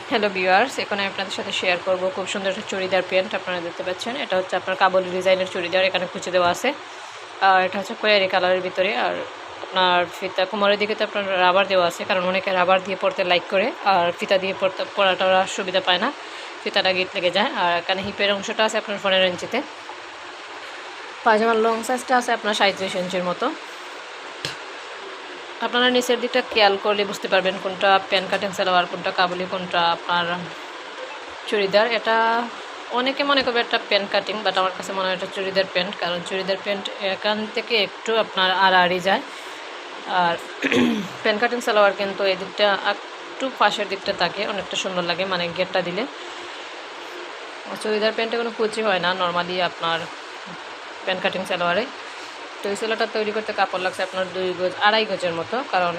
Hello viewers, এখন আমি আপনাদের সাথে শেয়ার করব খুব সুন্দর একটা চুড়িদার প্যান্ট। আপনারা দেখতে পাচ্ছেন, এটা হচ্ছে আপনার কাবুলি ডিজাইনের চুড়িদার। এখানে কুচি দেওয়া আছে, আর এটা হচ্ছে কোয়ারি কালারের ভিতরে। আর আপনার ফিতা কোমরের দিকে তো আপনার রাবার দেওয়া আছে, কারণ অনেকে রাবার দিয়ে পরতে লাইক করে, আর ফিতা দিয়ে পরাটা সুবিধা পায় না, ফিতাটা গিট লেগে যায়। আর এখানে হিপের অংশটা আছে আপনার 15 ইঞ্চিতে। পায়জামার লং সাইজটা আছে আপনার 37 ইঞ্চির মতো। আপনারা নিচের দিকটা খেয়াল করলে বুঝতে পারবেন কোনটা প্যান কাটিং সালোয়ার, কোনটা কাবুলি, কোনটা আপনার চুড়িদার। এটা অনেকে মনে করবে একটা প্যান্ট কাটিং, বাট আমার কাছে মনে হয় এটা চুড়িদার প্যান্ট, কারণ চুড়িদার প্যান্ট এখান থেকে একটু আপনার আড়াআড়ি যায়। আর প্যান্ট কাটিং সালোয়ার কিন্তু এই দিকটা একটু পাশের দিকটা থাকে, অনেকটা সুন্দর লাগে, মানে গেটটা দিলে। চুড়িদার প্যান্টে কোনো কুচি হয় না নর্মালি আপনার প্যান্ট কাটিং সালোয়ারে। তো এই সেলোটা তৈরি করতে কাপড় লাগছে আপনার 2 গজ 2.5 গজের মতো, কারণ